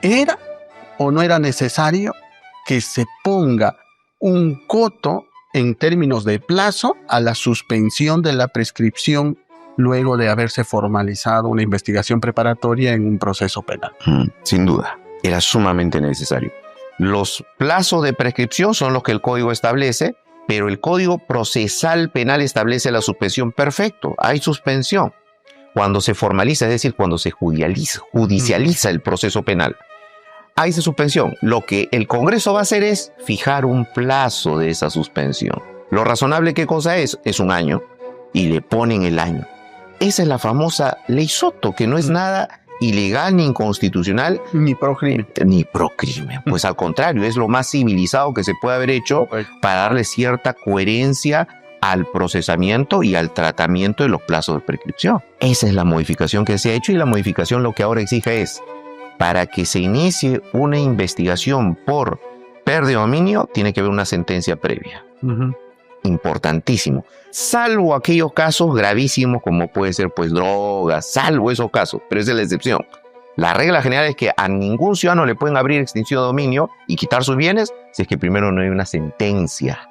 ¿Era o no era necesario que se ponga un coto en términos de plazo a la suspensión de la prescripción luego de haberse formalizado una investigación preparatoria en un proceso penal? Sin duda, era sumamente necesario. Los plazos de prescripción son los que el Código establece, pero el Código Procesal Penal establece la suspensión. Perfecto, hay suspensión. Cuando se formaliza, es decir, cuando se judicializa el proceso penal, hay esa suspensión. Lo que el Congreso va a hacer es fijar un plazo de esa suspensión. Lo razonable, ¿qué cosa es? Es 1 año, y le ponen el año. Esa es la famosa Ley Soto, que no es nada ilegal ni inconstitucional. Ni procrimen. Ni procrimen. Pues al contrario, es lo más civilizado que se puede haber hecho para darle cierta coherencia al procesamiento y al tratamiento de los plazos de prescripción. Esa es la modificación que se ha hecho, y la modificación lo que ahora exige es, para que se inicie una investigación por pérdida de dominio, tiene que haber una sentencia previa. Importantísimo. Salvo aquellos casos gravísimos como puede ser pues drogas, salvo esos casos, pero esa es la excepción. La regla general es que a ningún ciudadano le pueden abrir extinción de dominio y quitar sus bienes si es que primero no hay una sentencia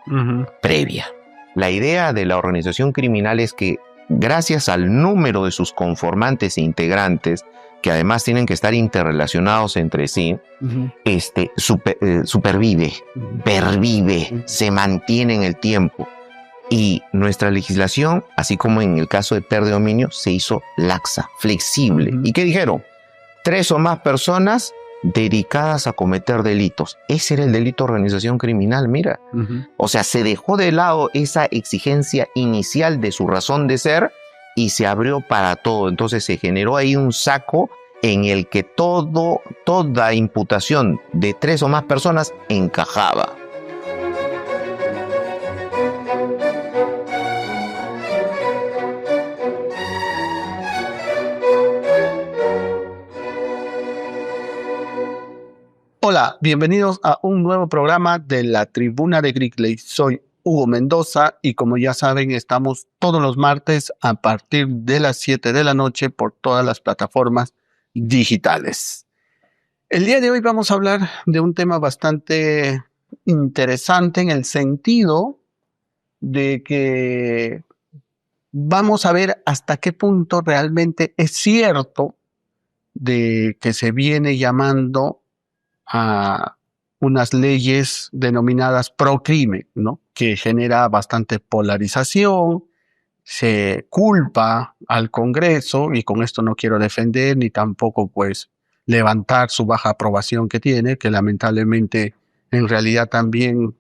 previa. La idea de la organización criminal es que, gracias al número de sus conformantes e integrantes, que además tienen que estar interrelacionados entre sí, supervive, pervive, se mantiene en el tiempo. Y nuestra legislación, así como en el caso de pérdida de dominio, se hizo laxa, flexible. ¿Y qué dijeron? 3 o más personas dedicadas a cometer delitos. Ese era el delito de organización criminal, mira. O sea, se dejó de lado esa exigencia inicial de su razón de ser y se abrió para todo. Entonces se generó ahí un saco en el que toda imputación de 3 o más personas encajaba. Hola, bienvenidos a un nuevo programa de la Tribuna de Gridley. Soy Hugo Mendoza y, como ya saben, estamos todos los martes a partir de las 7 de la noche por todas las plataformas digitales. El día de hoy vamos a hablar de un tema bastante interesante en el sentido de que vamos a ver hasta qué punto realmente es cierto de que se viene llamando a unas leyes denominadas pro-crimen, ¿no? Que genera bastante polarización, se culpa al Congreso, y con esto no quiero defender ni tampoco pues levantar su baja aprobación que tiene, que lamentablemente en realidad también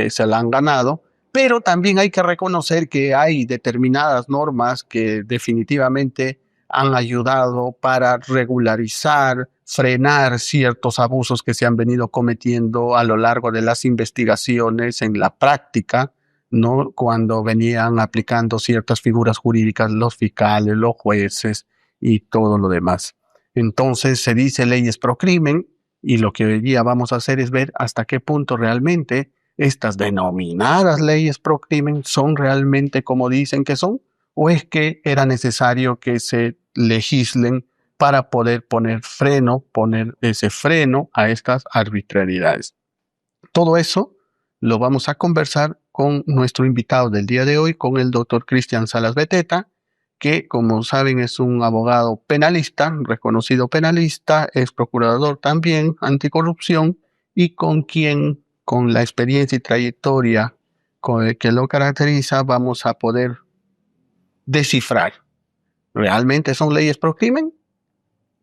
se la han ganado, pero también hay que reconocer que hay determinadas normas que definitivamente han ayudado para regularizar, frenar ciertos abusos que se han venido cometiendo a lo largo de las investigaciones en la práctica, ¿no? Cuando venían aplicando ciertas figuras jurídicas, los fiscales, los jueces y todo lo demás. Entonces se dice leyes pro crimen, y lo que hoy día vamos a hacer es ver hasta qué punto realmente estas denominadas leyes pro crimen son realmente como dicen que son, o es que era necesario que se legislen para poder poner ese freno a estas arbitrariedades. Todo eso lo vamos a conversar con nuestro invitado del día de hoy, con el doctor Cristian Salas Beteta, que, como saben, es un abogado penalista, reconocido penalista, es procurador también anticorrupción, y con quien, con la experiencia y trayectoria que lo caracteriza, vamos a poder descifrar, ¿realmente son leyes pro crimen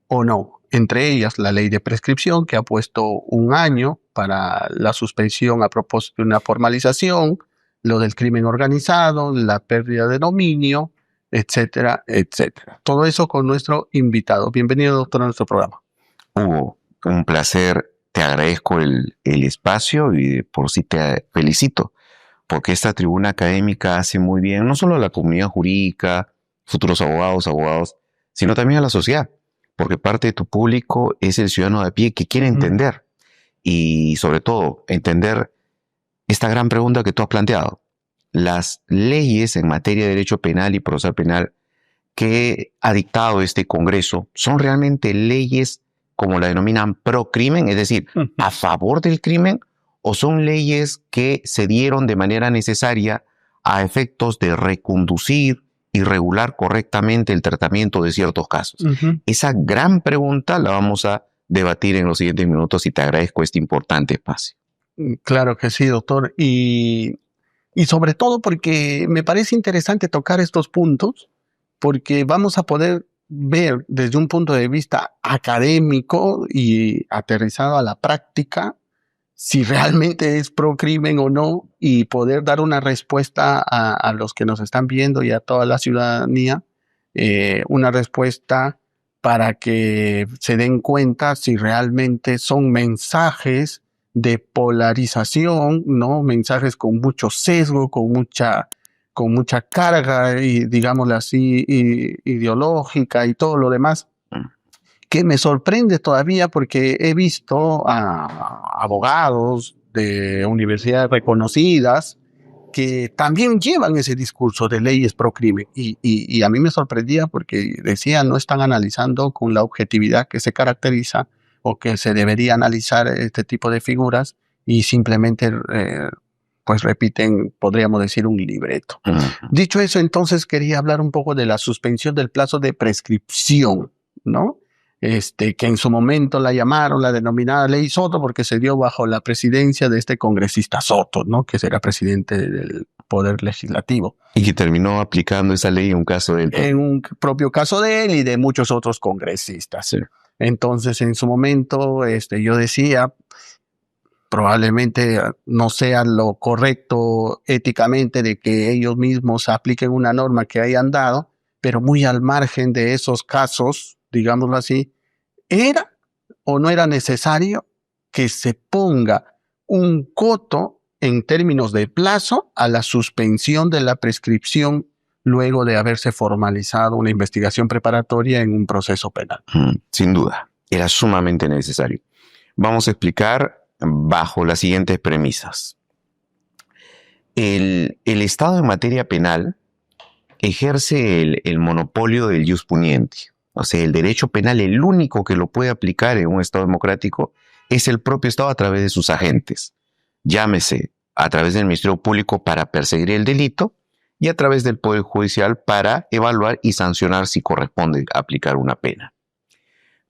o no? Entre ellas la ley de prescripción, que ha puesto 1 año para la suspensión a propósito de una formalización, lo del crimen organizado, la pérdida de dominio, etcétera, etcétera. Todo eso con nuestro invitado. Bienvenido, doctor, a nuestro programa. Hugo, un placer. Te agradezco el espacio y de por sí te felicito, porque esta tribuna académica hace muy bien no solo a la comunidad jurídica, futuros abogados, sino también a la sociedad, porque parte de tu público es el ciudadano de a pie que quiere entender, y sobre todo entender esta gran pregunta que tú has planteado. Las leyes en materia de derecho penal y procesal penal que ha dictado este Congreso, ¿son realmente leyes como la denominan, pro crimen, es decir, a favor del crimen, o son leyes que se dieron de manera necesaria a efectos de reconducir y regular correctamente el tratamiento de ciertos casos? Esa gran pregunta la vamos a debatir en los siguientes minutos y te agradezco este importante espacio. Claro que sí, doctor. Y sobre todo porque me parece interesante tocar estos puntos, porque vamos a poder ver desde un punto de vista académico y aterrizado a la práctica si realmente es pro crimen o no, y poder dar una respuesta a los que nos están viendo y a toda la ciudadanía, una respuesta para que se den cuenta si realmente son mensajes de polarización, ¿no? Mensajes con mucho sesgo, con mucha carga, y digámoslo así, ideológica y todo lo demás, que me sorprende todavía porque he visto a abogados de universidades reconocidas que también llevan ese discurso de leyes pro crimen, y a mí me sorprendía porque decía no están analizando con la objetividad que se caracteriza o que se debería analizar este tipo de figuras, y simplemente pues repiten, podríamos decir, un libreto. Dicho eso, entonces quería hablar un poco de la suspensión del plazo de prescripción, ¿no? Que en su momento la llamaron la denominada Ley Soto porque se dio bajo la presidencia de este congresista Soto, ¿no? Que será presidente del Poder Legislativo. Y que terminó aplicando esa ley en un caso de él. En un propio caso de él y de muchos otros congresistas. Sí. Entonces, en su momento, yo decía, probablemente no sea lo correcto éticamente de que ellos mismos apliquen una norma que hayan dado, pero muy al margen de esos casos, digámoslo así, ¿era o no era necesario que se ponga un coto en términos de plazo a la suspensión de la prescripción luego de haberse formalizado una investigación preparatoria en un proceso penal? Sin duda, era sumamente necesario. Vamos a explicar bajo las siguientes premisas. El Estado en materia penal ejerce el monopolio del ius puniendi. O sea, el derecho penal, el único que lo puede aplicar en un Estado democrático es el propio Estado a través de sus agentes. Llámese a través del Ministerio Público para perseguir el delito y a través del Poder Judicial para evaluar y sancionar si corresponde aplicar una pena.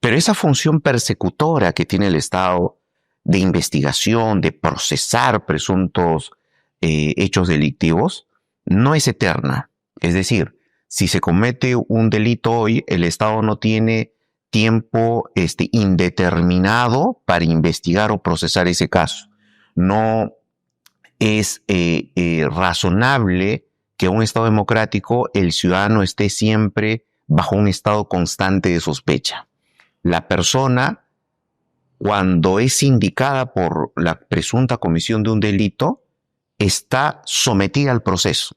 Pero esa función persecutora que tiene el Estado de investigación, de procesar presuntos hechos delictivos, no es eterna. Es decir, si se comete un delito hoy, el Estado no tiene tiempo indeterminado para investigar o procesar ese caso. No es razonable que en un Estado democrático el ciudadano esté siempre bajo un estado constante de sospecha. La persona, cuando es indicada por la presunta comisión de un delito, está sometida al proceso.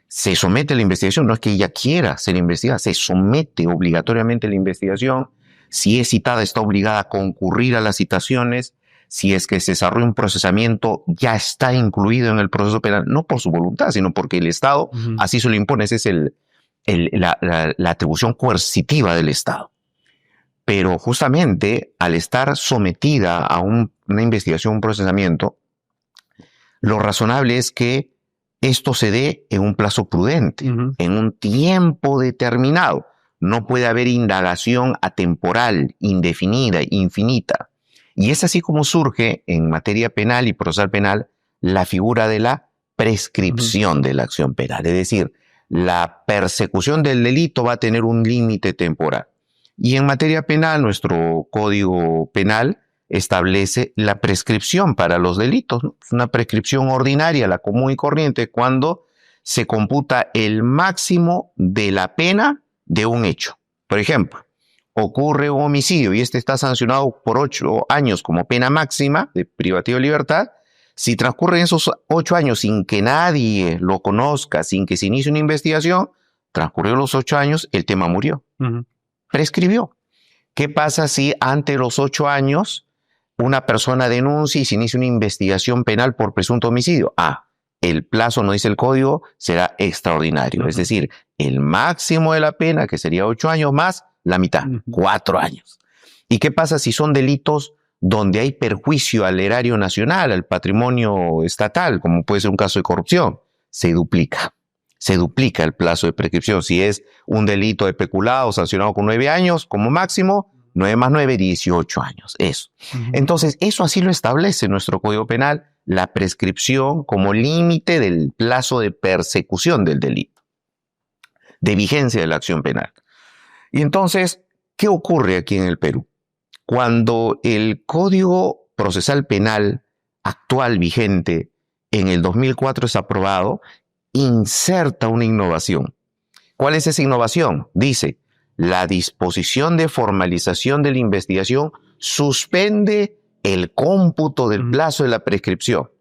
Se somete a la investigación, no es que ella quiera ser investigada, se somete obligatoriamente a la investigación. Si es citada, está obligada a concurrir a las citaciones. Si es que se desarrolla un procesamiento, ya está incluido en el proceso penal, no por su voluntad, sino porque el Estado así se lo impone. Esa es la atribución coercitiva del Estado. Pero justamente al estar sometida a una investigación, un procesamiento, lo razonable es que esto se dé en un plazo prudente, en un tiempo determinado. No puede haber indagación atemporal, indefinida, infinita. Y es así como surge en materia penal y procesal penal la figura de la prescripción de la acción penal. Es decir, la persecución del delito va a tener un límite temporal. Y en materia penal, nuestro Código Penal establece la prescripción para los delitos, ¿no? Es una prescripción ordinaria, la común y corriente, cuando se computa el máximo de la pena de un hecho. Por ejemplo, ocurre un homicidio y este está sancionado por 8 años como pena máxima de privativa de libertad. Si transcurren esos 8 años sin que nadie lo conozca, sin que se inicie una investigación, transcurrieron los 8 años, el tema murió. Prescribió. ¿Qué pasa si ante los 8 años una persona denuncia y se inicia una investigación penal por presunto homicidio? El plazo, no dice el código, será extraordinario. Es decir, el máximo de la pena, que sería 8 años más la mitad, 4 años. ¿Y qué pasa si son delitos donde hay perjuicio al erario nacional, al patrimonio estatal, como puede ser un caso de corrupción? Se duplica el plazo de prescripción. Si es un delito de peculado sancionado con 9 años como máximo, 9 más 9, 18 años. Eso. Entonces, eso así lo establece nuestro Código Penal, la prescripción como límite del plazo de persecución del delito, de vigencia de la acción penal. Y entonces, ¿qué ocurre aquí en el Perú? Cuando el Código Procesal Penal actual vigente en el 2004 es aprobado, inserta una innovación. ¿Cuál es esa innovación? Dice, la disposición de formalización de la investigación suspende el cómputo del plazo de la prescripción.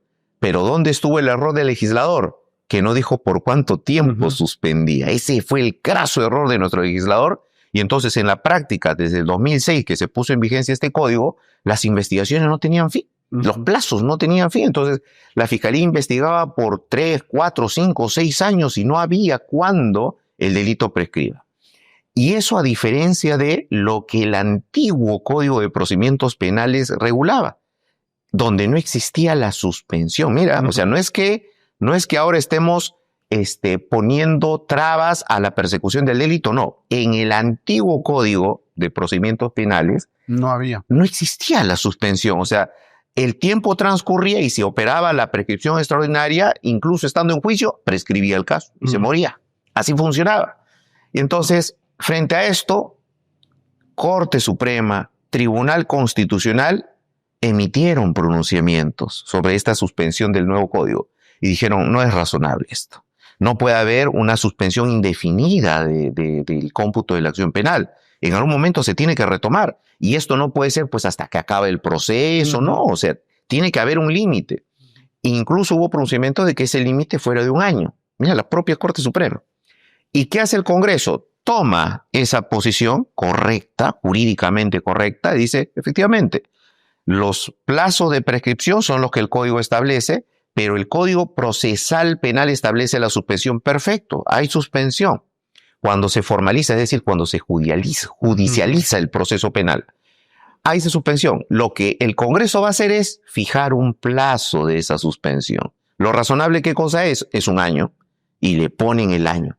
Pero ¿dónde estuvo el error del legislador? Que no dijo por cuánto tiempo suspendía. Ese fue el craso error de nuestro legislador. Y entonces en la práctica, desde el 2006 que se puso en vigencia este código, las investigaciones no tenían fin. Los plazos no tenían fin. Entonces la Fiscalía investigaba por 3, 4, 5, 6 años y no había cuándo el delito prescriba. Y eso a diferencia de lo que el antiguo Código de Procedimientos Penales regulaba, donde no existía la suspensión. Mira, o sea, no es que ahora estemos poniendo trabas a la persecución del delito, no. En el antiguo Código de Procedimientos Penales no existía la suspensión. O sea, el tiempo transcurría y se operaba la prescripción extraordinaria, incluso estando en juicio, prescribía el caso y se moría. Así funcionaba. Y entonces, frente a esto, Corte Suprema, Tribunal Constitucional, emitieron pronunciamientos sobre esta suspensión del nuevo código y dijeron, no es razonable esto. No puede haber una suspensión indefinida del cómputo de la acción penal. En algún momento se tiene que retomar y esto no puede ser pues hasta que acabe el proceso, no, o sea, tiene que haber un límite. Incluso hubo pronunciamiento de que ese límite fuera de 1 año. Mira, la propia Corte Suprema. ¿Y qué hace el Congreso? Toma esa posición correcta, jurídicamente correcta, y dice, efectivamente, los plazos de prescripción son los que el Código establece, pero el Código Procesal Penal establece la suspensión. Perfecto, hay suspensión. Cuando se formaliza, es decir, cuando se judicializa el proceso penal, hay esa suspensión. Lo que el Congreso va a hacer es fijar un plazo de esa suspensión. Lo razonable, ¿qué cosa es? Es 1 año y le ponen el año.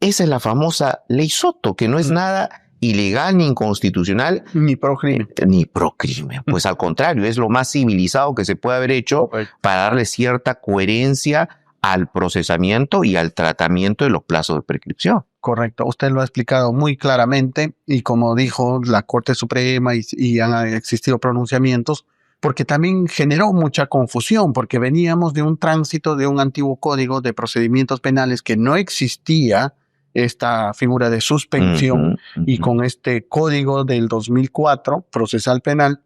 Esa es la famosa Ley Soto, que no es nada ilegal ni inconstitucional. Ni procrimen. Ni procrimen. Pues al contrario, es lo más civilizado que se puede haber hecho para darle cierta coherencia al procesamiento y al tratamiento de los plazos de prescripción. Correcto, usted lo ha explicado muy claramente y como dijo la Corte Suprema y han existido pronunciamientos, porque también generó mucha confusión, porque veníamos de un tránsito de un antiguo código de procedimientos penales que no existía esta figura de suspensión y con este código del 2004, procesal penal,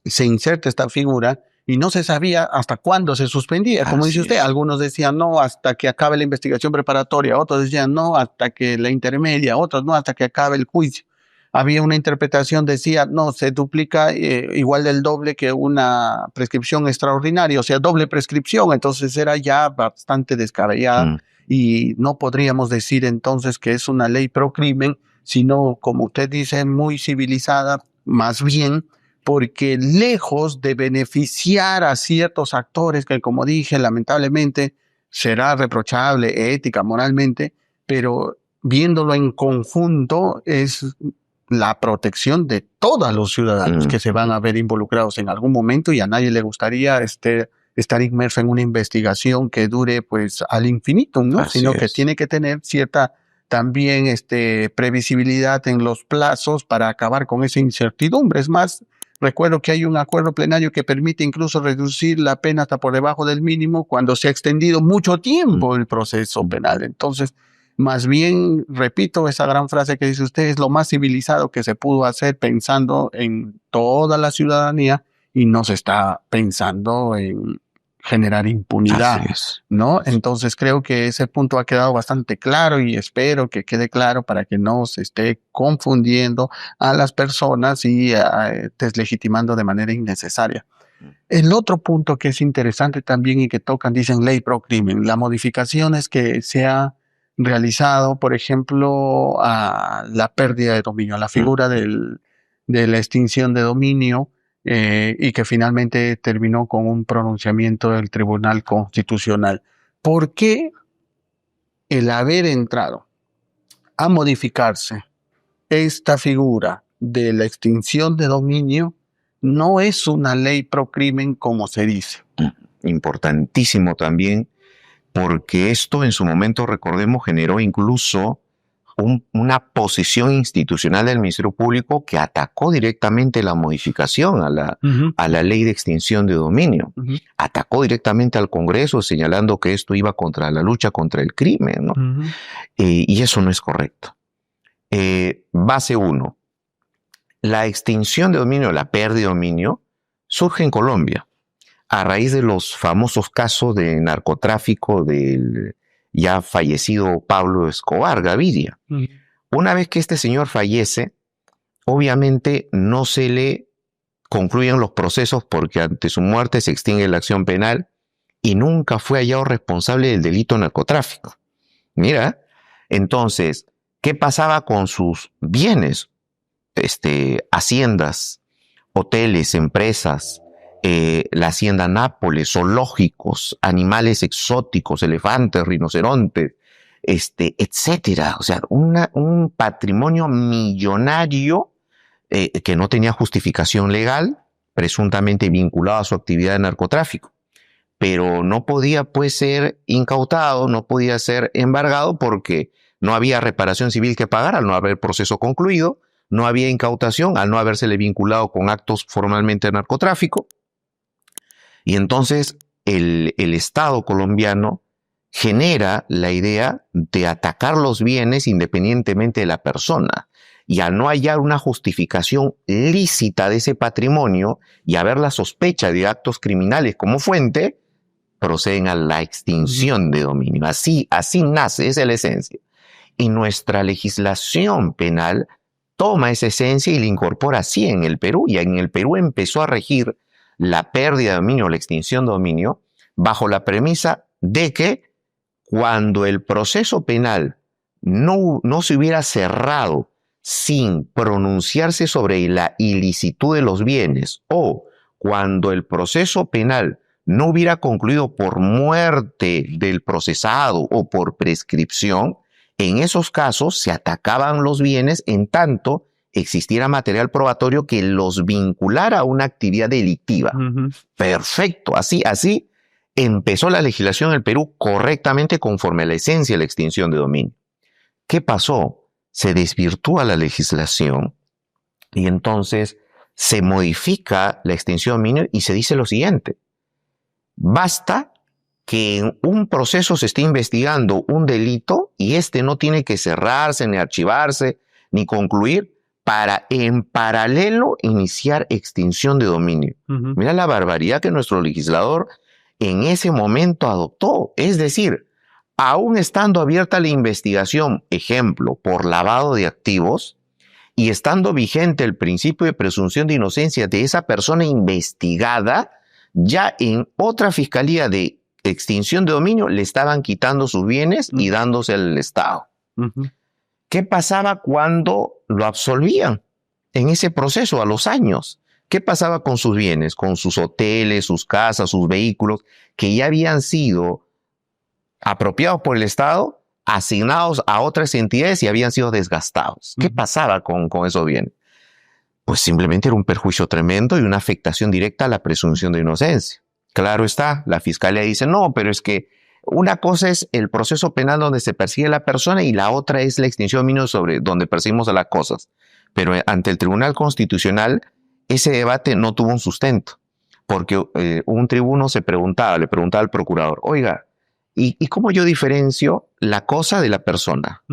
se inserta esta figura y no se sabía hasta cuándo se suspendía. Como dice usted, algunos decían no hasta que acabe la investigación preparatoria, otros decían no hasta que la intermedia, otros no hasta que acabe el juicio. Había una interpretación, decía, no, se duplica igual del doble que una prescripción extraordinaria, o sea, doble prescripción, entonces era ya bastante descabellada y no podríamos decir entonces que es una ley pro crimen, sino, como usted dice, muy civilizada, más bien, porque lejos de beneficiar a ciertos actores que, como dije, lamentablemente será reprochable ética, moralmente, pero viéndolo en conjunto es la protección de todos los ciudadanos que se van a ver involucrados en algún momento y a nadie le gustaría estar inmerso en una investigación que dure pues al infinito, ¿no? Sino que tiene que tener cierta también previsibilidad en los plazos para acabar con esa incertidumbre. Es más, recuerdo que hay un acuerdo plenario que permite incluso reducir la pena hasta por debajo del mínimo cuando se ha extendido mucho tiempo el proceso penal. Entonces, más bien, repito esa gran frase que dice usted, es lo más civilizado que se pudo hacer pensando en toda la ciudadanía y no se está pensando en generar impunidad, ¿no? Entonces creo que ese punto ha quedado bastante claro y espero que quede claro para que no se esté confundiendo a las personas y deslegitimando de manera innecesaria. El otro punto que es interesante también y que tocan, dicen ley pro crimen, las modificaciones que se ha realizado, por ejemplo, a la pérdida de dominio, a la figura del de la extinción de dominio y que finalmente terminó con un pronunciamiento del Tribunal Constitucional. ¿Por qué el haber entrado a modificarse esta figura de la extinción de dominio no es una ley pro crimen como se dice? Importantísimo también, porque esto en su momento, recordemos, generó incluso una posición institucional del Ministerio Público que atacó directamente la modificación a la ley de extinción de dominio. Atacó directamente al Congreso señalando que esto iba contra la lucha contra el crimen, ¿no? Y eso no es correcto. Base 1. La extinción de dominio, la pérdida de dominio, surge en Colombia a raíz de los famosos casos de narcotráfico del ya fallecido Pablo Escobar Gaviria. Una vez que este señor fallece, obviamente no se le concluyen los procesos porque ante su muerte se extingue la acción penal y nunca fue hallado responsable del delito de narcotráfico. Mira, entonces, ¿qué pasaba con sus bienes? Haciendas, hoteles, empresas, la hacienda Nápoles, zoológicos, animales exóticos, elefantes, rinocerontes, etcétera. O sea, un patrimonio millonario que no tenía justificación legal, presuntamente vinculado a su actividad de narcotráfico. Pero no podía, pues, ser incautado, no podía ser embargado porque no había reparación civil que pagar al no haber proceso concluido, no había incautación al no habérsele vinculado con actos formalmente de narcotráfico. Y entonces el Estado colombiano genera la idea de atacar los bienes independientemente de la persona. Y al no hallar una justificación lícita de ese patrimonio y haber la sospecha de actos criminales como fuente, proceden a la extinción de dominio. Así nace, esa es la esencia. Y nuestra legislación penal toma esa esencia y la incorpora así en el Perú. Y en el Perú empezó a regir la pérdida de dominio, la extinción de dominio, bajo la premisa de que cuando el proceso penal no se hubiera cerrado sin pronunciarse sobre la ilicitud de los bienes o cuando el proceso penal no hubiera concluido por muerte del procesado o por prescripción, en esos casos se atacaban los bienes en tanto existiera material probatorio que los vinculara a una actividad delictiva. Perfecto, así empezó la legislación del Perú correctamente conforme a la esencia de la extinción de dominio. ¿Qué pasó? Se desvirtúa la legislación y entonces se modifica la extinción de dominio y se dice lo siguiente: basta que en un proceso se esté investigando un delito y no tiene que cerrarse, ni archivarse, ni concluir para en paralelo iniciar extinción de dominio. Mira la barbaridad que nuestro legislador en ese momento adoptó. Es decir, aún estando abierta la investigación, ejemplo, por lavado de activos, y estando vigente el principio de presunción de inocencia de esa persona investigada, ya en otra fiscalía de extinción de dominio le estaban quitando sus bienes y dándose al Estado. ¿Qué pasaba cuando lo absolvían en ese proceso a los años? ¿Qué pasaba con sus bienes, con sus hoteles, sus casas, sus vehículos, que ya habían sido apropiados por el Estado, asignados a otras entidades y habían sido desgastados? ¿Qué pasaba con esos bienes? Pues simplemente era un perjuicio tremendo y una afectación directa a la presunción de inocencia. Claro está, la fiscalía dice, no, pero es que una cosa es el proceso penal donde se persigue a la persona y la otra es la extinción de dominio sobre donde perseguimos a las cosas. Pero ante el Tribunal Constitucional ese debate no tuvo un sustento, porque un tribuno le preguntaba al procurador, oiga, ¿y cómo yo diferencio la cosa de la persona?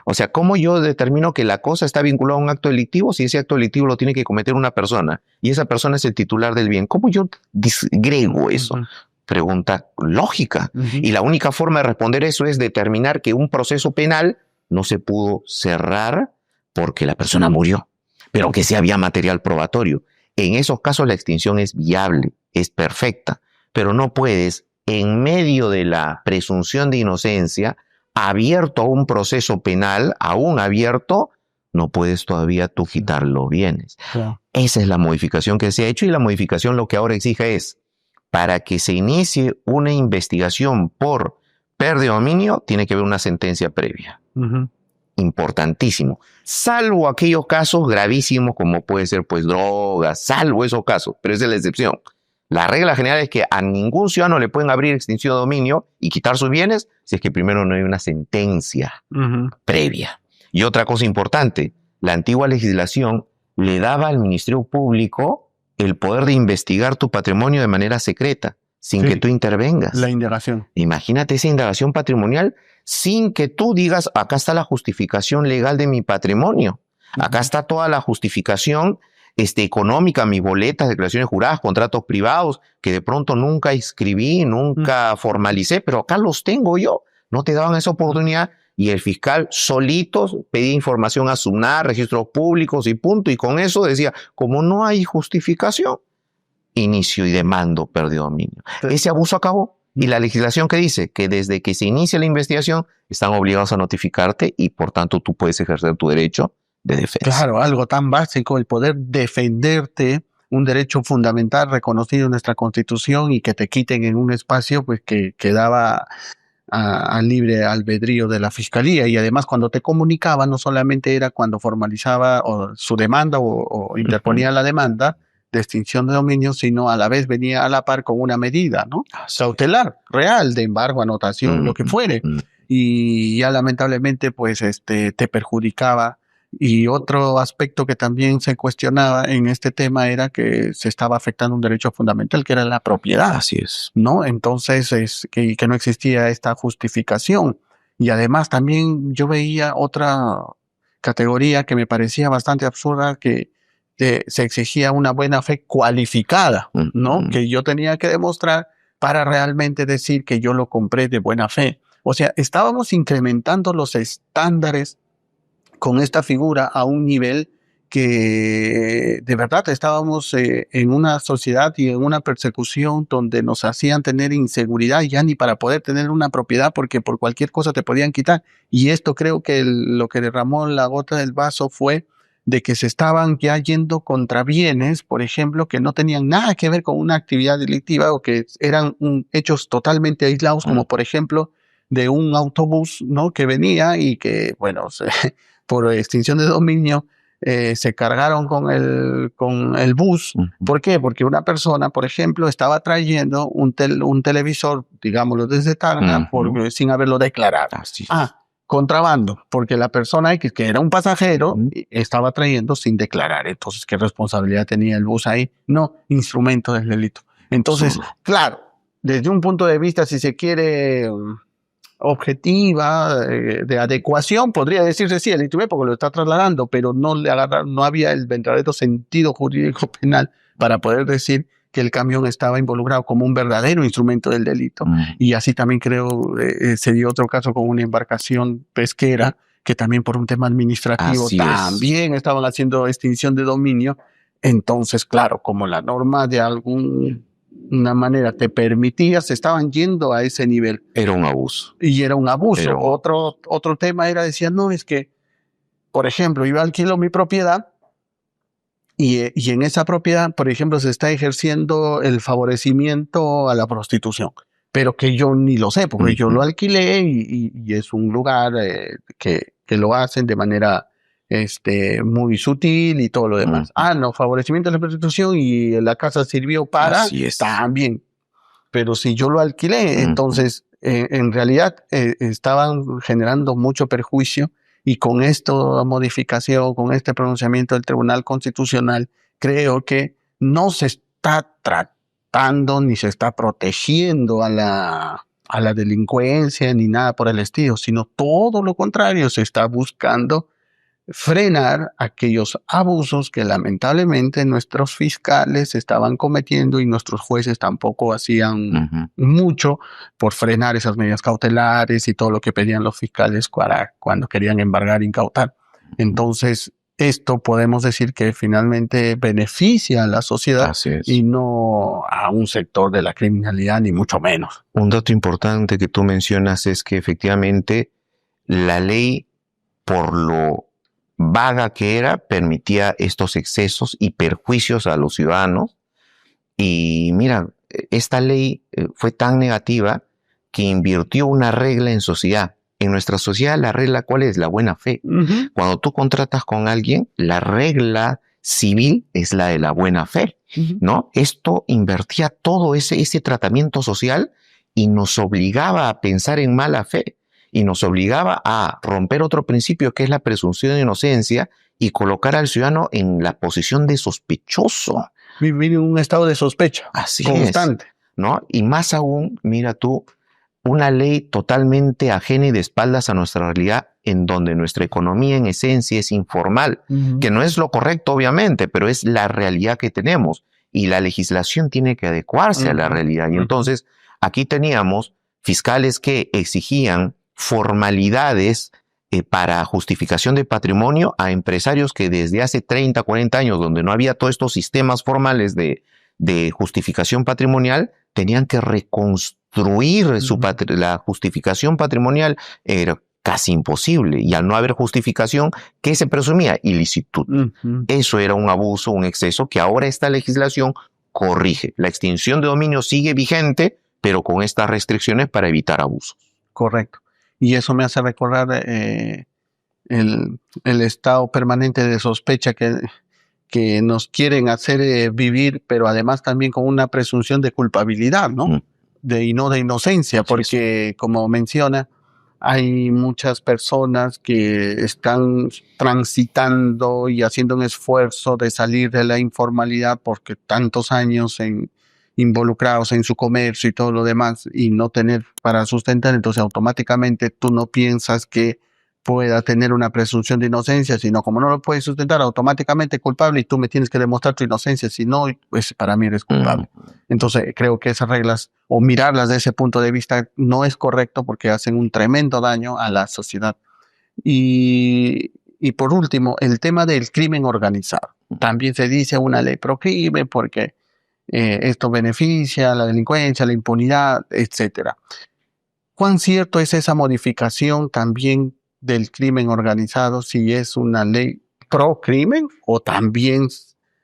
O sea, ¿cómo yo determino que la cosa está vinculada a un acto delictivo si ese acto delictivo lo tiene que cometer una persona y esa persona es el titular del bien? ¿Cómo yo disgrego eso? Pregunta lógica. Y la única forma de responder eso es determinar que un proceso penal no se pudo cerrar porque la persona murió, pero que sí había material probatorio. En esos casos la extinción es viable, es perfecta, pero no puedes, en medio de la presunción de inocencia, abierto a un proceso penal, aún abierto, no puedes todavía tú quitar los bienes. Claro. Esa es la modificación que se ha hecho, y la modificación lo que ahora exige es, para que se inicie una investigación por pérdida de dominio, tiene que haber una sentencia previa. Importantísimo. Salvo aquellos casos gravísimos como puede ser pues drogas, salvo esos casos, pero esa es la excepción. La regla general es que a ningún ciudadano le pueden abrir extinción de dominio y quitar sus bienes si es que primero no hay una sentencia previa. Y otra cosa importante, la antigua legislación le daba al Ministerio Público el poder de investigar tu patrimonio de manera secreta, sin que tú intervengas. La indagación. Imagínate esa indagación patrimonial sin que tú digas, acá está la justificación legal de mi patrimonio. Acá está toda la justificación económica, mis boletas, declaraciones juradas, contratos privados, que de pronto nunca escribí, nunca formalicé, pero acá los tengo yo. No te daban esa oportunidad, y el fiscal solitos pedía información a SUNAT, registros públicos y punto, y con eso decía, como no hay justificación, inicio y demando pérdida de dominio. Sí. Ese abuso acabó, y la legislación que dice que desde que se inicia la investigación están obligados a notificarte, y por tanto tú puedes ejercer tu derecho de defensa. Claro, algo tan básico, el poder defenderte, un derecho fundamental reconocido en nuestra Constitución, y que te quiten en un espacio pues que quedaba al libre albedrío de la Fiscalía. Y además, cuando te comunicaba, no solamente era cuando formalizaba su demanda o interponía la demanda de extinción de dominio, sino a la vez venía a la par con una medida, ¿no? Cautelar, real, de embargo, anotación, lo que fuere. Y ya lamentablemente pues te perjudicaba. Y otro aspecto que también se cuestionaba en este tema era que se estaba afectando un derecho fundamental, que era la propiedad. Así es. ¿No? Entonces, que no existía esta justificación. Y además también yo veía otra categoría que me parecía bastante absurda, que se exigía una buena fe cualificada, ¿no? Que yo tenía que demostrar para realmente decir que yo lo compré de buena fe. O sea, estábamos incrementando los estándares con esta figura a un nivel que de verdad estábamos en una sociedad y en una persecución donde nos hacían tener inseguridad, ya ni para poder tener una propiedad, porque por cualquier cosa te podían quitar. Y esto creo que lo que derramó la gota del vaso fue de que se estaban ya yendo contra bienes, por ejemplo, que no tenían nada que ver con una actividad delictiva, o que eran hechos totalmente aislados, como por ejemplo de un autobús, ¿no? Que venía y que, bueno, por extinción de dominio, se cargaron con el bus. ¿Por qué? Porque una persona, por ejemplo, estaba trayendo un televisor, digámoslo desde Tacna, sin haberlo declarado. Contrabando, porque la persona X, que era un pasajero, estaba trayendo sin declarar. Entonces, ¿qué responsabilidad tenía el bus ahí? No, instrumento del delito. Entonces, claro, desde un punto de vista, si se quiere, objetiva, de adecuación, podría decirse sí, el ITV porque lo está trasladando, pero no había el verdadero sentido jurídico penal para poder decir que el camión estaba involucrado como un verdadero instrumento del delito. Y así también creo se dio otro caso con una embarcación pesquera que también por un tema administrativo también estaban haciendo extinción de dominio. Entonces, claro, como la norma de alguna manera te permitía, se estaban yendo a ese nivel. Era un abuso. Y era un abuso. Otro tema era, decían, no, es que, por ejemplo, yo alquilo mi propiedad y en esa propiedad, por ejemplo, se está ejerciendo el favorecimiento a la prostitución, pero que yo ni lo sé, porque yo lo alquilé y es un lugar que lo hacen de manera muy sutil y todo lo demás. No, favorecimiento a la prostitución, y la casa sirvió para, también. Pero si yo lo alquilé, entonces en realidad estaban generando mucho perjuicio, y con esta modificación, con este pronunciamiento del Tribunal Constitucional, creo que no se está tratando ni se está protegiendo a la delincuencia ni nada por el estilo, sino todo lo contrario, se está buscando frenar aquellos abusos que lamentablemente nuestros fiscales estaban cometiendo, y nuestros jueces tampoco hacían mucho por frenar esas medidas cautelares y todo lo que pedían los fiscales cuando querían embargar e incautar. Entonces, esto podemos decir que finalmente beneficia a la sociedad y no a un sector de la criminalidad, ni mucho menos. Un dato importante que tú mencionas es que efectivamente la ley, por lo vaga que era, permitía estos excesos y perjuicios a los ciudadanos. Y mira, esta ley fue tan negativa que invirtió una regla en sociedad. En nuestra sociedad, la regla, ¿cuál es? La buena fe. Cuando tú contratas con alguien, la regla civil es la de la buena fe, ¿no? Esto invertía todo ese tratamiento social y nos obligaba a pensar en mala fe y nos obligaba a romper otro principio que es la presunción de inocencia y colocar al ciudadano en la posición de sospechoso. Vivir en un estado de sospecha constante. ¿No? Y más aún, mira tú, una ley totalmente ajena y de espaldas a nuestra realidad, en donde nuestra economía en esencia es informal, que no es lo correcto obviamente, pero es la realidad que tenemos y la legislación tiene que adecuarse a la realidad. Y entonces aquí teníamos fiscales que exigían formalidades para justificación de patrimonio a empresarios que desde hace 30, 40 años, donde no había todos estos sistemas formales de justificación patrimonial, tenían que reconstruir la justificación patrimonial. Era casi imposible. Y al no haber justificación, ¿qué se presumía? Ilicitud. Eso era un abuso, un exceso que ahora esta legislación corrige. La extinción de dominio sigue vigente, pero con estas restricciones para evitar abusos. Correcto. Y eso me hace recordar el estado permanente de sospecha que nos quieren hacer vivir, pero además también con una presunción de culpabilidad, ¿no? Y no de inocencia, porque como menciona, hay muchas personas que están transitando y haciendo un esfuerzo de salir de la informalidad porque tantos años involucrados en su comercio y todo lo demás y no tener para sustentar, entonces automáticamente tú no piensas que pueda tener una presunción de inocencia, sino como no lo puedes sustentar, automáticamente culpable y tú me tienes que demostrar tu inocencia, si no, pues para mí eres culpable. Entonces creo que esas reglas o mirarlas de ese punto de vista no es correcto porque hacen un tremendo daño a la sociedad. Y por último, el tema del crimen organizado. También se dice una ley pro crimen porque esto beneficia a la delincuencia, la impunidad, etcétera. ¿Cuán cierto es esa modificación también del crimen organizado, si es una ley pro crimen o también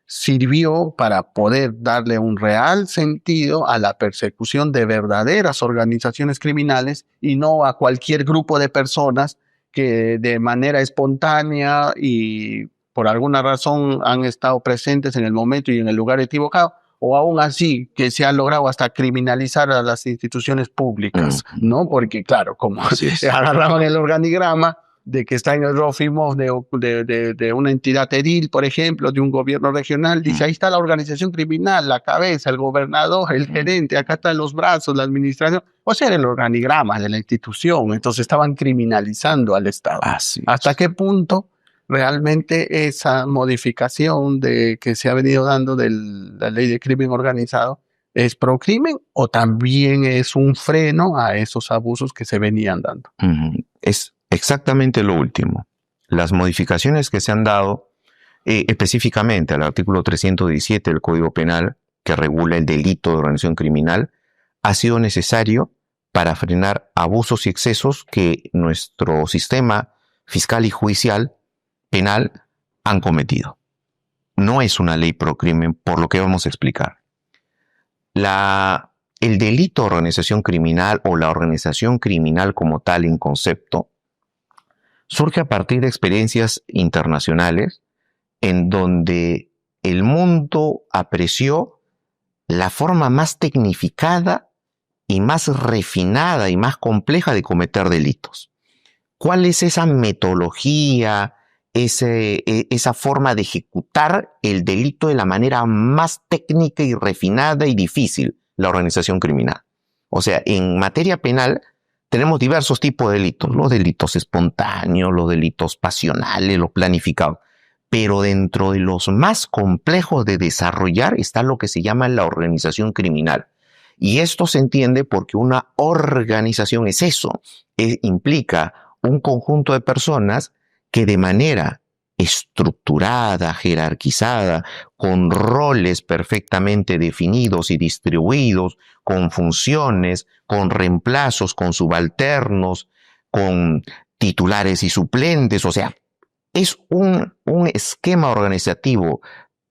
sirvió para poder darle un real sentido a la persecución de verdaderas organizaciones criminales y no a cualquier grupo de personas que de manera espontánea y por alguna razón han estado presentes en el momento y en el lugar equivocado, o aún así que se ha logrado hasta criminalizar a las instituciones públicas, ¿no? Porque claro, como agarraban el organigrama de que está en el ROFIMOF de una entidad edil, por ejemplo, de un gobierno regional, dice, ahí está la organización criminal, la cabeza, el gobernador, el gerente, acá están los brazos, la administración, o sea, era el organigrama de la institución, entonces estaban criminalizando al Estado. ¿Hasta qué punto realmente esa modificación que se ha venido dando de la ley de crimen organizado es pro crimen o también es un freno a esos abusos que se venían dando? Es exactamente lo último. Las modificaciones que se han dado específicamente al artículo 317 del Código Penal, que regula el delito de organización criminal, ha sido necesario para frenar abusos y excesos que nuestro sistema fiscal y judicial penal han cometido. No es una ley pro crimen, por lo que vamos a explicar. El delito de organización criminal o la organización criminal como tal en concepto surge a partir de experiencias internacionales en donde el mundo apreció la forma más tecnificada y más refinada y más compleja de cometer delitos. ¿Cuál es esa metodología, esa forma de ejecutar el delito de la manera más técnica y refinada y difícil? La organización criminal. O sea, en materia penal tenemos diversos tipos de delitos, los delitos espontáneos, los delitos pasionales, los planificados. Pero dentro de los más complejos de desarrollar está lo que se llama la organización criminal. Y esto se entiende porque una organización es eso, implica un conjunto de personas que de manera estructurada, jerarquizada, con roles perfectamente definidos y distribuidos, con funciones, con reemplazos, con subalternos, con titulares y suplentes, o sea, es un esquema organizativo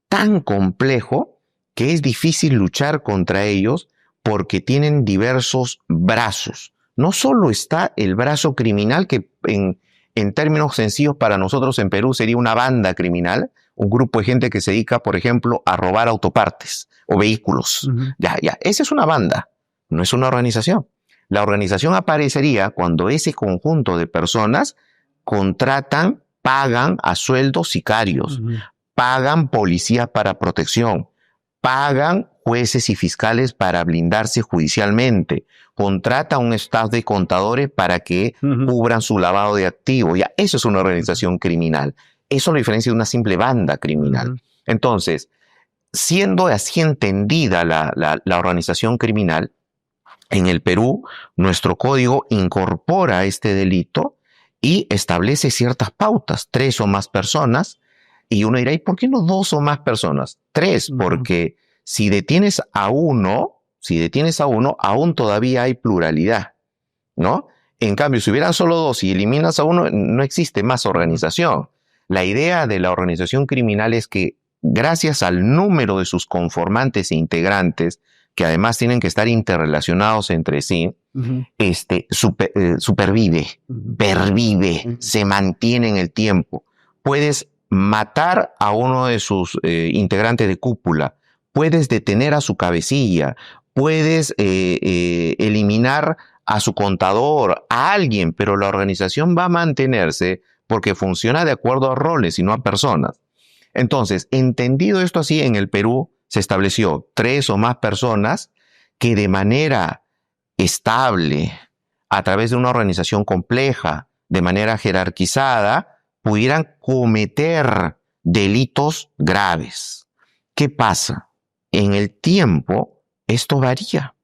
tan complejo que es difícil luchar contra ellos porque tienen diversos brazos. No solo está el brazo criminal, que en términos sencillos para nosotros en Perú sería una banda criminal, un grupo de gente que se dedica, por ejemplo, a robar autopartes o vehículos. Esa es una banda, no es una organización. La organización aparecería cuando ese conjunto de personas contratan, pagan a sueldos sicarios, pagan policías para protección, pagan jueces y fiscales para blindarse judicialmente, contrata un staff de contadores para que cubran su lavado de activos. Ya, eso es una organización criminal. Eso lo diferencia de una simple banda criminal. Entonces, siendo así entendida la organización criminal, en el Perú, nuestro código incorpora este delito y establece ciertas pautas, 3 o más personas. Y uno dirá, ¿y por qué no 2 o más personas? 3, porque si detienes a uno, aún todavía hay pluralidad, ¿no? En cambio, si hubieran solo 2 y eliminas a uno, no existe más organización. La idea de la organización criminal es que, gracias al número de sus conformantes e integrantes, que además tienen que estar interrelacionados entre sí, supervive, pervive, se mantiene en el tiempo. Puedes matar a uno de sus integrantes de cúpula, puedes detener a su cabecilla, puedes eliminar a su contador, a alguien, pero la organización va a mantenerse porque funciona de acuerdo a roles y no a personas. Entonces, entendido esto así, en el Perú se estableció 3 o más personas que de manera estable, a través de una organización compleja, de manera jerarquizada, pudieran cometer delitos graves. ¿Qué pasa? En el tiempo, esto varía.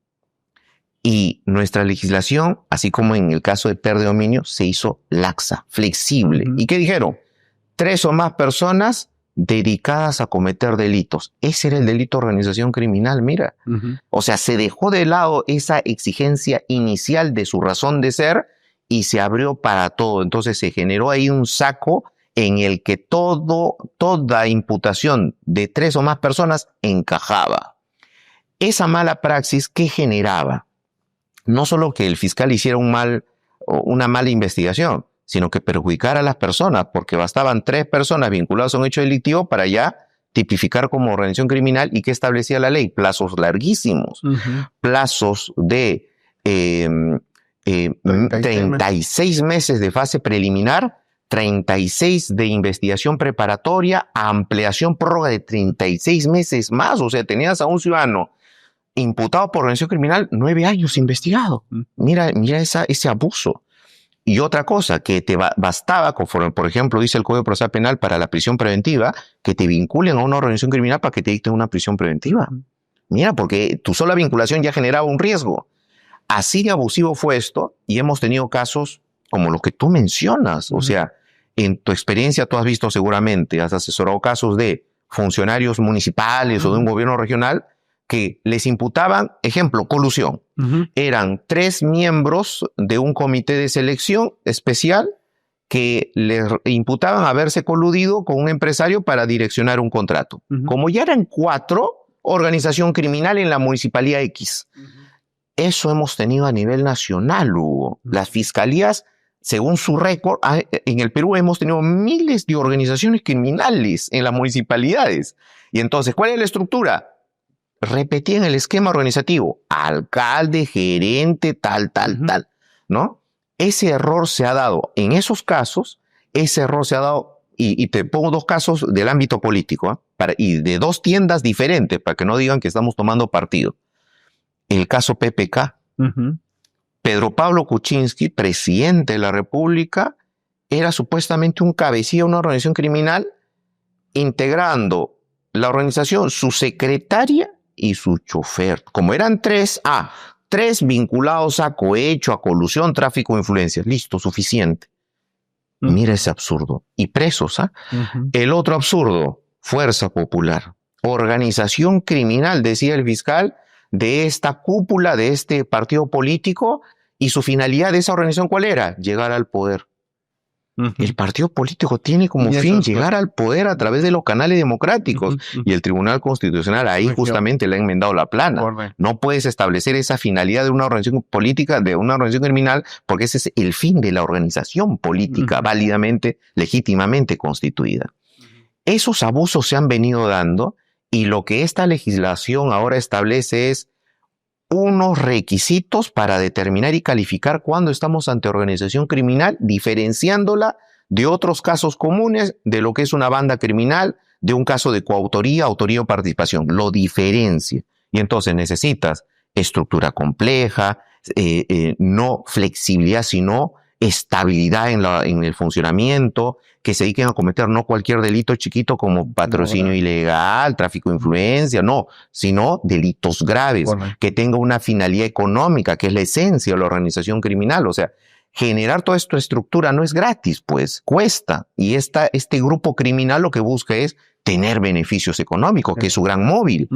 Y nuestra legislación, así como en el caso de pérdida de dominio, se hizo laxa, flexible. ¿Y qué dijeron? 3 o más personas dedicadas a cometer delitos. Ese era el delito de organización criminal, mira. O sea, se dejó de lado esa exigencia inicial de su razón de ser y se abrió para todo. Entonces se generó ahí un saco en el que toda imputación de 3 o más personas encajaba. Esa mala praxis, ¿qué generaba? No solo que el fiscal hiciera una mala investigación, sino que perjudicara a las personas, porque bastaban 3 personas vinculadas a un hecho delictivo para ya tipificar como organización criminal. ¿Y qué establecía la ley? Plazos larguísimos, plazos de 36 meses de fase preliminar, 36 de investigación preparatoria, ampliación, prórroga de 36 meses más. O sea, tenías a un ciudadano imputado por organización criminal 9 años investigado. Mira ese abuso. Y otra cosa, que te bastaba, conforme, por ejemplo, dice el Código Procesal Penal para la prisión preventiva, que te vinculen a una organización criminal para que te dicten una prisión preventiva. Mira, porque tu sola vinculación ya generaba un riesgo. Así de abusivo fue esto, y hemos tenido casos como los que tú mencionas. O sea, en tu experiencia tú has visto seguramente, has asesorado casos de funcionarios municipales o de un gobierno regional que les imputaban, ejemplo, colusión. Eran 3 miembros de un comité de selección especial que les imputaban haberse coludido con un empresario para direccionar un contrato. Como ya eran 4, organización criminal en la municipalidad X. Eso hemos tenido a nivel nacional, Hugo. Las fiscalías, según su récord, en el Perú hemos tenido miles de organizaciones criminales en las municipalidades. Y entonces, ¿cuál es la estructura? Repetían el esquema organizativo, alcalde, gerente, tal, ¿no? Ese error se ha dado en esos casos, y te pongo 2 casos del ámbito político, y de 2 tiendas diferentes, para que no digan que estamos tomando partido. El caso PPK. Pedro Pablo Kuczynski, presidente de la República, era supuestamente un cabecilla de una organización criminal, integrando la organización, su secretaria y su chofer. Como eran 3 vinculados a cohecho, a colusión, tráfico de influencias. Listo, suficiente. Mira ese absurdo. Y presos, El otro absurdo, Fuerza Popular. Organización criminal, decía el fiscal, de esta cúpula, de este partido político, y su finalidad de esa organización, ¿cuál era? Llegar al poder. El partido político tiene como fin llegar al poder a través de los canales democráticos. Y el Tribunal Constitucional ahí justamente le ha enmendado la plana. No puedes establecer esa finalidad de una organización política, de una organización criminal, porque ese es el fin de la organización política válidamente, legítimamente constituida. Esos abusos se han venido dando y lo que esta legislación ahora establece es unos requisitos para determinar y calificar cuando estamos ante organización criminal, diferenciándola de otros casos comunes, de lo que es una banda criminal, de un caso de coautoría, autoría o participación. Lo diferencia. Y entonces necesitas estructura compleja, no flexibilidad, sino estabilidad en el funcionamiento, que se dediquen a cometer no cualquier delito chiquito como patrocinio ilegal, tráfico de influencia, no, sino delitos graves, que tenga una finalidad económica, que es la esencia de la organización criminal. O sea, generar toda esta estructura no es gratis, pues, cuesta. Y este grupo criminal lo que busca es tener beneficios económicos, que es su gran móvil.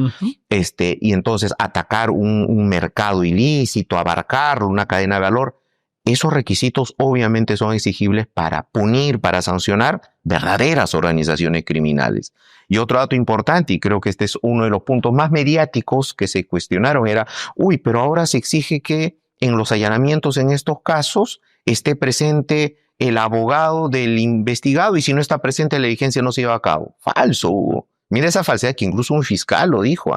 Y entonces atacar un mercado ilícito, abarcarlo, una cadena de valor. Esos requisitos obviamente son exigibles para punir, para sancionar verdaderas organizaciones criminales. Y otro dato importante, y creo que este es uno de los puntos más mediáticos que se cuestionaron, era, pero ahora se exige que en los allanamientos en estos casos esté presente el abogado del investigado y si no está presente la diligencia no se lleva a cabo. Falso, Hugo. Mira esa falsedad que incluso un fiscal lo dijo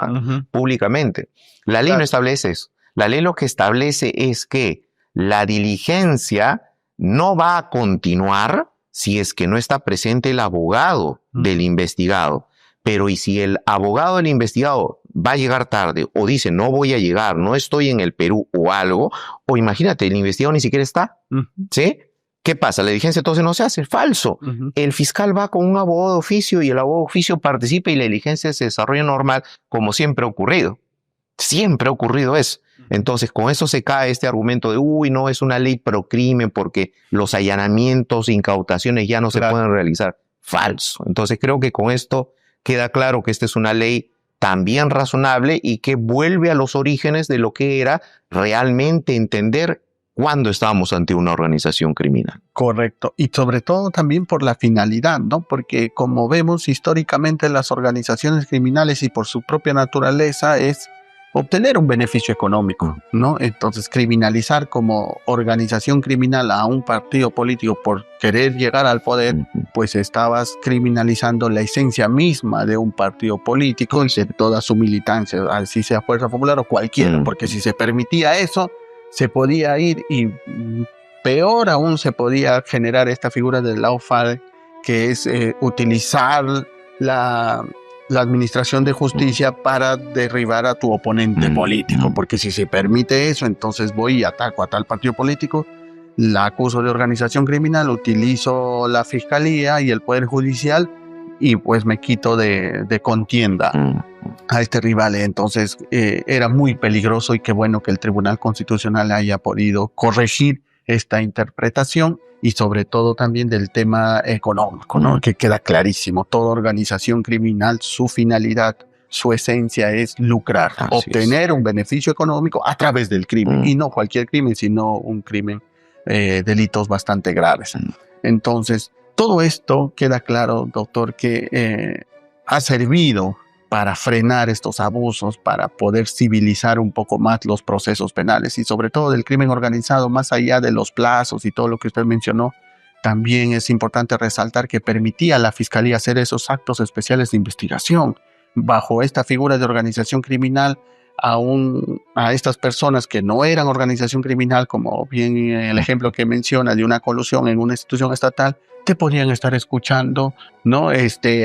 públicamente. La ley no establece eso. La ley lo que establece es que la diligencia no va a continuar si es que no está presente el abogado del investigado. Pero y si el abogado del investigado va a llegar tarde o dice no voy a llegar, no estoy en el Perú o algo, o imagínate, el investigado ni siquiera está, ¿sí? ¿Qué pasa? La diligencia entonces no se hace, falso. El fiscal va con un abogado de oficio y el abogado de oficio participa y la diligencia se desarrolla normal como siempre ha ocurrido. Siempre ha ocurrido eso. Entonces, con eso se cae este argumento de, no, es una ley pro crimen porque los allanamientos, incautaciones ya no se pueden realizar. Falso. Entonces, creo que con esto queda claro que esta es una ley también razonable y que vuelve a los orígenes de lo que era realmente entender cuándo estábamos ante una organización criminal. Correcto. Y sobre todo también por la finalidad, ¿no? Porque como vemos históricamente las organizaciones criminales y por su propia naturaleza es obtener un beneficio económico, ¿no? Entonces, criminalizar como organización criminal a un partido político por querer llegar al poder, pues estabas criminalizando la esencia misma de un partido político y de toda su militancia, así sea Fuerza Popular o cualquiera, porque si se permitía eso, se podía ir y peor aún se podía generar esta figura del lawfare, que es utilizar la administración de justicia para derribar a tu oponente político, porque si se permite eso, entonces voy y ataco a tal partido político, la acuso de organización criminal, utilizo la fiscalía y el poder judicial y pues me quito de contienda a este rival. Entonces era muy peligroso y qué bueno que el Tribunal Constitucional haya podido corregir esta interpretación y sobre todo también del tema económico, ¿no? Que queda clarísimo. Toda organización criminal, su finalidad, su esencia es lucrar, obtener un beneficio económico a través del crimen. Y no cualquier crimen, sino un crimen, delitos bastante graves. Entonces, todo esto queda claro, doctor, que ha servido para frenar estos abusos, para poder civilizar un poco más los procesos penales y sobre todo del crimen organizado, más allá de los plazos y todo lo que usted mencionó. También es importante resaltar que permitía a la Fiscalía hacer esos actos especiales de investigación bajo esta figura de organización criminal a estas personas que no eran organización criminal, como bien el ejemplo que menciona de una colusión en una institución estatal, te podían estar escuchando, ¿no?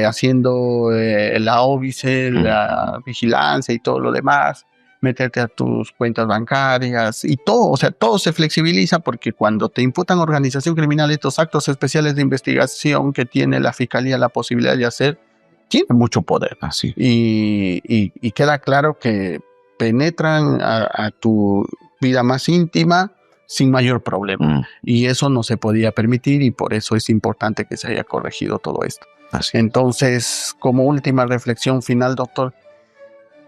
Haciendo la óbice, la vigilancia y todo lo demás, meterte a tus cuentas bancarias y todo, o sea, todo se flexibiliza porque cuando te imputan organización criminal, estos actos especiales de investigación que tiene la Fiscalía la posibilidad de hacer, tiene mucho poder. Así. Y queda claro que penetran a tu vida más íntima sin mayor problema. Y eso no se podía permitir y por eso es importante que se haya corregido todo esto. Así. Entonces, como última reflexión final, doctor,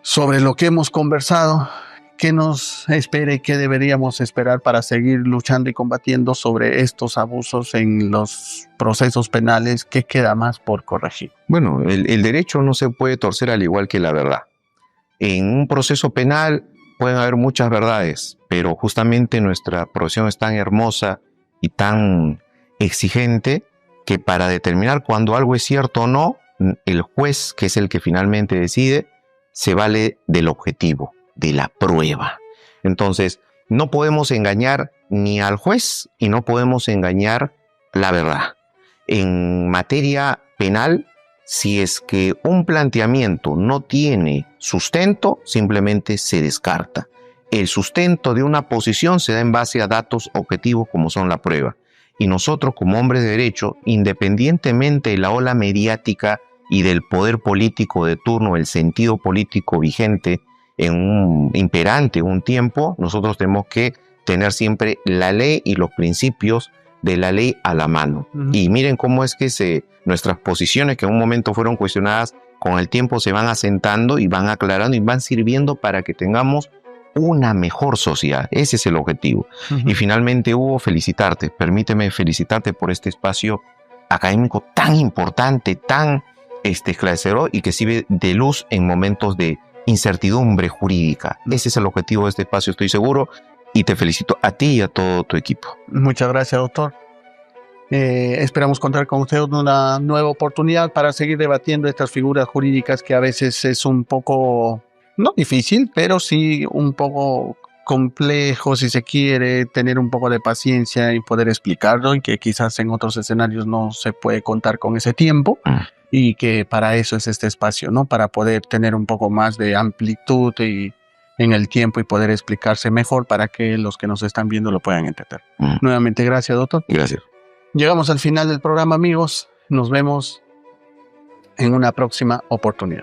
sobre lo que hemos conversado, ¿qué nos espera y qué deberíamos esperar para seguir luchando y combatiendo sobre estos abusos en los procesos penales? ¿Qué queda más por corregir? Bueno, el derecho no se puede torcer al igual que la verdad. En un proceso penal pueden haber muchas verdades, pero justamente nuestra profesión es tan hermosa y tan exigente que para determinar cuando algo es cierto o no, el juez, que es el que finalmente decide, se vale del objetivo, de la prueba. Entonces, no podemos engañar ni al juez y no podemos engañar la verdad. En materia penal, si es que un planteamiento no tiene sustento, simplemente se descarta. El sustento de una posición se da en base a datos objetivos como son la prueba. Y nosotros como hombres de derecho, independientemente de la ola mediática y del poder político de turno, el sentido político vigente imperante en un tiempo, nosotros tenemos que tener siempre la ley y los principios de la ley a la mano. Y miren cómo es que nuestras posiciones que en un momento fueron cuestionadas, con el tiempo se van asentando y van aclarando y van sirviendo para que tengamos una mejor sociedad. Ese es el objetivo. Y finalmente, Hugo, felicitarte. Permíteme felicitarte por este espacio académico tan importante, tan esclarecedor y que sirve de luz en momentos de incertidumbre jurídica. Ese es el objetivo de este espacio, estoy seguro. Y te felicito a ti y a todo tu equipo. Muchas gracias, doctor. Esperamos contar con usted una nueva oportunidad para seguir debatiendo estas figuras jurídicas que a veces es un poco, no difícil, pero sí un poco complejo, si se quiere, tener un poco de paciencia y poder explicarlo, y que quizás en otros escenarios no se puede contar con ese tiempo, y que para eso es este espacio, ¿no? Para poder tener un poco más de amplitud en el tiempo y poder explicarse mejor para que los que nos están viendo lo puedan entender. Nuevamente, gracias, doctor. Gracias. Llegamos al final del programa, amigos. Nos vemos en una próxima oportunidad.